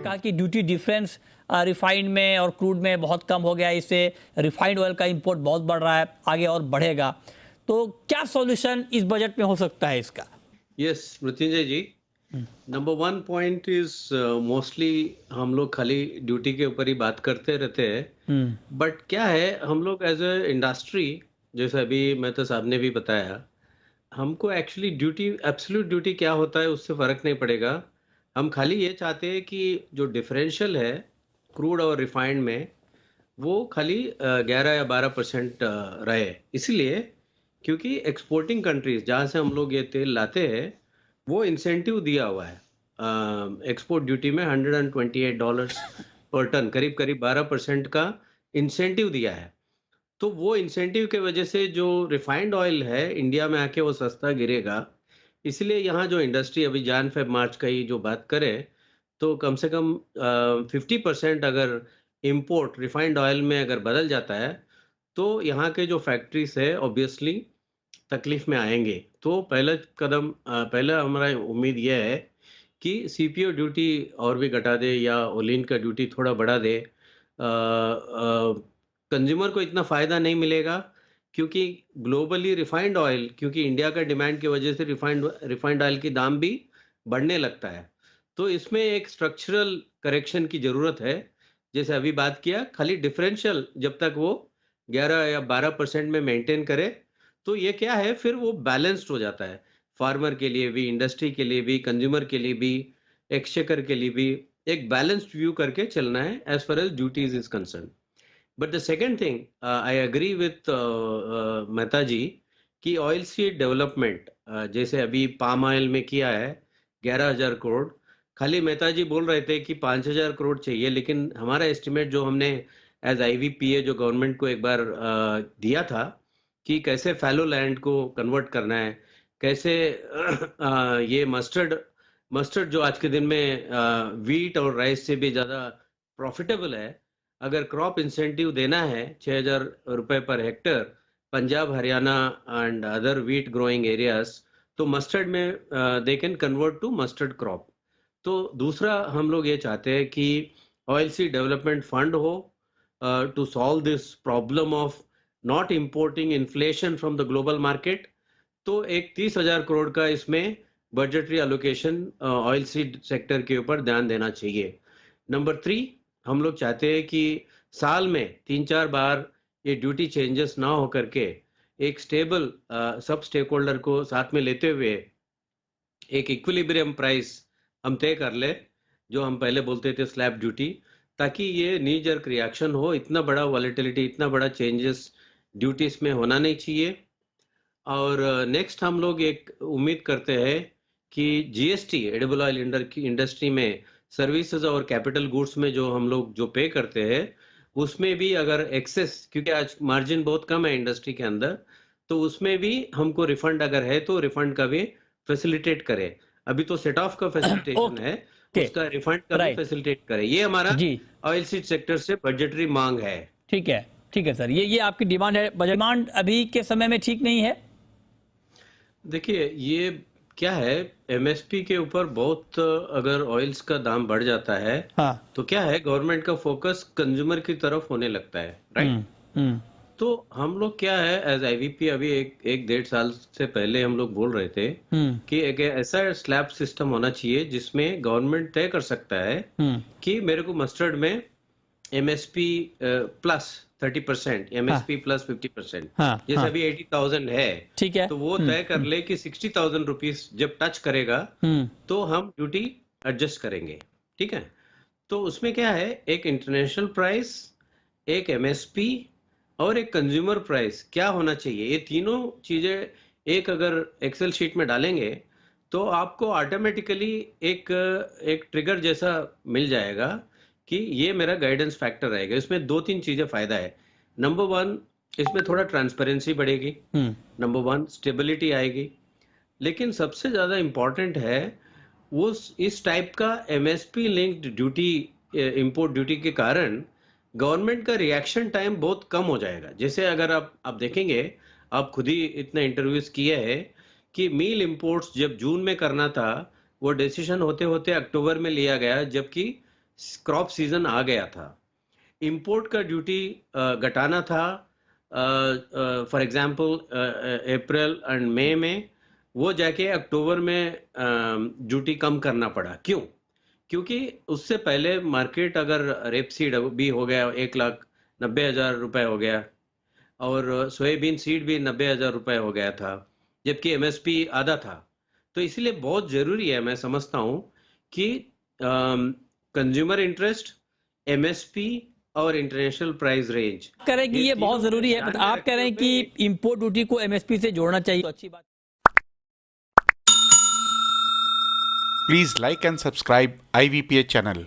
कहा कि duty difference refined में और क्रूड में बहुत कम हो गया, इससे रिफाइंड ऑयल का इंपोर्ट बहुत बढ़ रहा है, आगे और बढ़ेगा। तो क्या सॉल्यूशन इस बजट में हो सकता है इसका? Yes Mrityunjay ji, number one point is mostly हम लोग खाली ड्यूटी के ऊपर ही बात करते रहते हैं, बट क्या है हम लोग एज ए इंडस्ट्री, जैसे अभी मेहता साहब ने भी बताया, हमको एक्चुअली ड्यूटी, एब्सोल्यूट ड्यूटी क्या होता है उससे फर्क नहीं पड़ेगा। हम खाली ये चाहते हैं कि जो डिफरेंशियल है क्रूड और रिफाइंड में, वो खाली 11 या 12% रहे। इसलिए क्योंकि एक्सपोर्टिंग कंट्रीज जहाँ से हम लोग ये तेल लाते हैं, वो इंसेंटिव दिया हुआ है एक्सपोर्ट ड्यूटी में $128 पर टन, करीब करीब 12% का इंसेंटिव दिया है। तो वो इंसेंटिव के वजह से जो रिफाइंड ऑयल है इंडिया में आके वो सस्ता गिरेगा। इसलिए यहाँ जो इंडस्ट्री अभी जान फेब मार्च का ही जो बात करे, तो कम से कम 50% अगर इंपोर्ट रिफाइंड ऑयल में अगर बदल जाता है, तो यहाँ के जो फैक्ट्रीज है ऑब्वियसली तकलीफ में आएंगे। तो पहला कदम, पहला हमारा उम्मीद यह है कि सीपीओ ड्यूटी और भी घटा दे या ओलिन का ड्यूटी थोड़ा बढ़ा दे। कंज्यूमर को इतना फायदा नहीं मिलेगा क्योंकि ग्लोबली रिफाइंड ऑयल, क्योंकि इंडिया का डिमांड की वजह से रिफाइंड ऑयल की दाम भी बढ़ने लगता है। तो इसमें एक स्ट्रक्चरल करेक्शन की जरूरत है। जैसे अभी बात किया, खाली डिफरेंशियल जब तक वो 11 या 12% में मेंटेन करे, तो ये क्या है, फिर वो बैलेंस्ड हो जाता है। फार्मर के लिए भी, इंडस्ट्री के लिए भी, कंज्यूमर के लिए भी, एक्सचेकर के लिए भी एक बैलेंस्ड व्यू करके चलना है as far as duties is concern. But the second thing, I agree with Mehta ji कि ऑयल सीड डेवलपमेंट, जैसे अभी पाम ऑयल में किया है 11,000 करोड़। खाली मेहता जी बोल रहे थे कि 5,000 करोड़ चाहिए, लेकिन हमारा एस्टिमेट जो हमने एज आईवीपीए जो गवर्नमेंट को एक बार दिया था कि कैसे फैलो लैंड को कन्वर्ट करना है, कैसे ये मस्टर्ड जो आज के दिन में वीट और राइस से भी ज़्यादा प्रॉफिटेबल है, अगर क्रॉप इंसेंटिव देना है 6,000 रुपए पर hectare Punjab, Haryana and other wheat growing areas, तो मस्टर्ड में they can convert to mustard crop. तो दूसरा हम लोग ये चाहते हैं कि ऑयल सीड डेवलपमेंट फंड हो to solve this problem of not importing inflation from the global market. तो एक 30,000 करोड़ का इसमें budgetary allocation oil seed sector के ऊपर ध्यान देना चाहिए। नंबर 3, हम लोग चाहते हैं कि साल में 3-4 बार ये ड्यूटी चेंजेस ना हो करके एक स्टेबल सब स्टेक होल्डर को साथ में लेते हुए एक इक्विलिब्रियम प्राइस हम तय कर ले, जो हम पहले बोलते थे स्लैब ड्यूटी, ताकि ये नी जर्क रिएक्शन हो। इतना बड़ा वॉलेटिलिटी, इतना बड़ा चेंजेस ड्यूटीज में होना नहीं चाहिए। और नेक्स्ट हम लोग एक उम्मीद करते हैं कि जीएसटी एडिबल ऑयल इंडस्ट्री में सर्विसेज और कैपिटल गुड्स में जो हम लोग जो पे करते हैं, उसमें भी अगर एक्सेस, क्योंकि आज मार्जिन बहुत कम है इंडस्ट्री के अंदर, तो उसमें भी हमको रिफंड अगर है तो रिफंड का भी फैसिलिटेट करे। अभी तो सेट ऑफ का फैसिलिटेशन है, उसका रिफंड का भी फैसिलिटेट करे। ये हमारा ऑयल सीड सेक्टर से बजटरी मांग है। ठीक है, ठीक है सर, ये आपकी डिमांड है। बजट डिमांड अभी के समय में ठीक नहीं है। देखिए ये क्या है, एमएसपी के ऊपर बहुत अगर ऑयल्स का दाम बढ़ जाता है, हाँ, तो क्या है, गवर्नमेंट का फोकस कंज्यूमर की तरफ होने लगता है, राइट। तो हम लोग क्या है एज आईवीपी अभी एक 1.5 साल से पहले हम लोग बोल रहे थे कि एक ऐसा स्लैब सिस्टम होना चाहिए जिसमें गवर्नमेंट तय कर सकता है कि मेरे को मस्टर्ड में एमएसपी प्लस 30%, एमएसपी प्लस 50%, जैसे अभी 80,000 है, ठीक है, तो वो तय कर ले कि 60,000 रुपीज जब टच करेगा तो हम ड्यूटी एडजस्ट करेंगे, ठीक है। तो उसमें क्या है, एक इंटरनेशनल प्राइस, एक एमएसपी और एक कंज्यूमर प्राइस क्या होना चाहिए, ये तीनों चीजें एक अगर एक्सेल शीट में डालेंगे तो आपको ऑटोमेटिकली एक ट्रिगर जैसा मिल जाएगा कि ये मेरा गाइडेंस फैक्टर रहेगा। इसमें 2-3 चीजें फायदा है। नंबर 1, इसमें थोड़ा ट्रांसपेरेंसी बढ़ेगी, नंबर 1 स्टेबिलिटी आएगी, लेकिन सबसे ज्यादा इंपॉर्टेंट है वो इस टाइप का MSP linked duty, import duty के कारण गवर्नमेंट का रिएक्शन टाइम बहुत कम हो जाएगा। जैसे अगर आप देखेंगे, आप खुद ही इतने इंटरव्यूज किए हैं कि मील इंपोर्ट्स जब जून में करना था, वो डिसीजन होते होते अक्टूबर में लिया गया, जबकि क्रॉप सीजन आ गया था, इंपोर्ट का ड्यूटी घटाना था फॉर एग्जांपल अप्रैल एंड मई में, वो जाके अक्टूबर में ड्यूटी कम करना पड़ा। क्यों? क्योंकि उससे पहले मार्केट अगर रेपसीड भी हो गया 1,90,000 रुपए हो गया, और सोयाबीन सीड भी 90,000 रुपए हो गया था, जबकि एमएसपी आधा था। तो इसलिए बहुत जरूरी है, मैं समझता हूं कि कंज्यूमर इंटरेस्ट, एमएसपी और इंटरनेशनल प्राइस रेंज, कह रहे हैं कि ये बहुत जरूरी है, ध्यान में आप कह रहे हैं कि इंपोर्ट ड्यूटी को एमएसपी से जोड़ना चाहिए, तो अच्छी बात। Please like and subscribe IVPH channel.